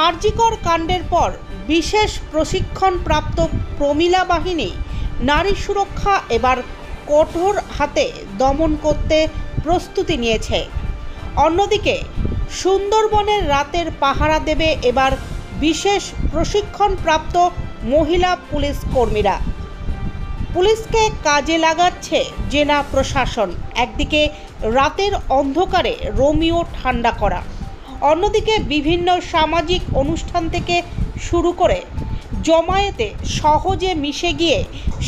আরজিকর কাণ্ডের পর বিশেষ প্রশিক্ষণপ্রাপ্ত প্রমিলা বাহিনী নারী সুরক্ষা এবার কঠোর হাতে দমন করতে প্রস্তুতি নিয়েছে। অন্যদিকে সুন্দরবনের রাতের পাহারা দেবে এবার বিশেষ প্রশিক্ষণপ্রাপ্ত মহিলা পুলিশ কর্মীরা। পুলিশকে কাজে লাগাচ্ছে জেলা প্রশাসন। একদিকে রাতের অন্ধকারে রোমিও ঠান্ডা করা, অন্যদিকে বিভিন্ন সামাজিক অনুষ্ঠান থেকে শুরু করে জমায়েতে সহজে মিশে গিয়ে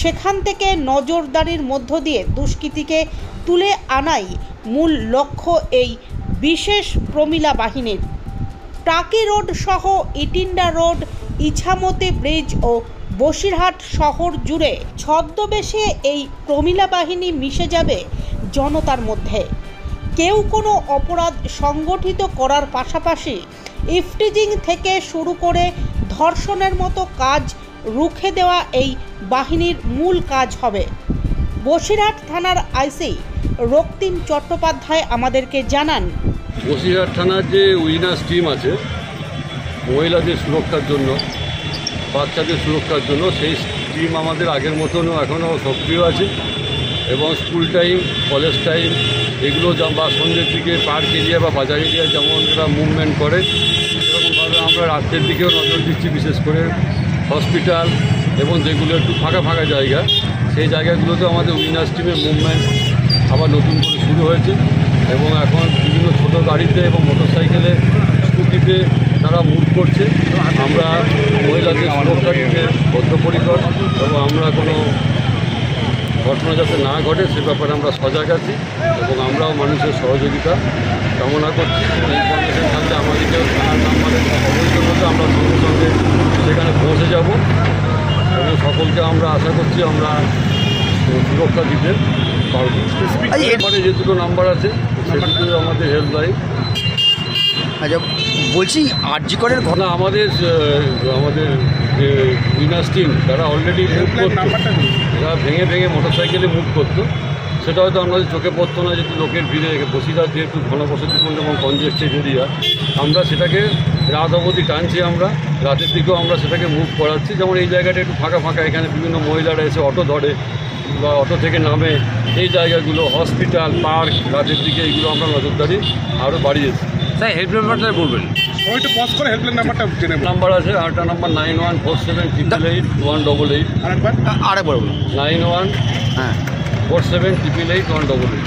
সেখান থেকে নজরদারির মধ্য দিয়ে দুষ্কৃতীকে তুলে আনাই মূল লক্ষ্য এই বিশেষ প্রমিলা বাহিনীর। টাকি রোড সহ ইটিন্ডা রোড, ইছামতি ব্রিজ ও বসিরহাট শহর জুড়ে ছদ্মবেশে এই প্রমিলা বাহিনী মিশে যাবে জনতার মধ্যে। কেউ কোনো অপরাধ সংগঠিত করার পাশাপাশি ইফটিজিং থেকে শুরু করে ধর্ষণের মতো কাজ রুখে দেওয়া এই বাহিনীর মূল কাজ হবে। বসিরহাট থানার আইসি রক্তিম চট্টোপাধ্যায় আমাদেরকে জানান, বসিরহাট থানার যে উইনার্স টিম আছে মহিলাদের সুরক্ষার জন্য, বাচ্চাদের সুরক্ষার জন্য, সেই টিম আমাদের আগের মতনও এখনও সক্রিয় আছে এবং স্কুল টাইম, কলেজ টাইম এগুলো বা সন্ধ্যের দিকে পার্ক এরিয়া বা বাজার এরিয়া যেমন এরা মুভমেন্ট করে সেরকমভাবে আমরা রাত্রের দিকেও নজর দিচ্ছি। বিশেষ করে হসপিটাল এবং যেগুলো একটু ফাঁকা ফাঁকা জায়গা সেই জায়গাগুলোতে আমাদের উইনার্স টিমের মুভমেন্ট আবার নতুন করে শুরু হয়েছে এবং এখন বিভিন্ন ছোটো গাড়িতে এবং মোটরসাইকেলে, স্কুটিতে তারা মুভ করছে। আমরা মহিলাদের সুরক্ষা দিতে বদ্ধপরিকর এবং আমরা কোনো ঘটনা যাতে না ঘটে সে ব্যাপারে আমরা সজাগ আছি এবং আমরাও মানুষের সহযোগিতা কামনা করছি। ইনফরমেশন থাকলে আমাদেরকে নাম্বারের অবশ্যই মধ্যে আমরা সঙ্গে সঙ্গে সেখানে পৌঁছে যাব এবং সকলকে আমরা আশা করছি আমরা সুরক্ষা দিতে পারব। এরপরে যে দুটো নাম্বার আছে সেগুলো আমাদের হেল্পলাইন। আচ্ছা, বলছি আরজিকরের ঘটনা আমাদের যে উইনার্স টিম তারা অলরেডি মুভ করতো, এরা ভেঙে ভেঙে মোটরসাইকেলে মুভ করতো। সেটা হয়তো আমাদের চোখে পড়তো না, যেহেতু লোকের ভিড়ে বসিরহাট যেহেতু ঘনবসতিপূর্ণ এবং কনজেস্টেড এরিয়া, আমরা সেটাকে রাত অবধি টানছি। আমরা রাতের দিকেও আমরা সেটাকে মুভ করাচ্ছি। যেমন এই জায়গাটা একটু ফাঁকা ফাঁকা, এখানে বিভিন্ন মহিলারা এসে অটো ধরে বা অটো থেকে নামে, এই জায়গাগুলো, হসপিটাল, পার্ক, রাতের দিকে এইগুলো আমরা নজরদারি আরও বাড়িয়েছি। স্যার হেল্পলাইন নাম্বারটা বলবেন। ওইটা পজ করে হেল্পলাইন নাম্বারটা জেনে নেব। নাম্বার আছে আরেকটা নাম্বার 9147888188। আরেকবার বলুন। 91 হ্যাঁ 47888188।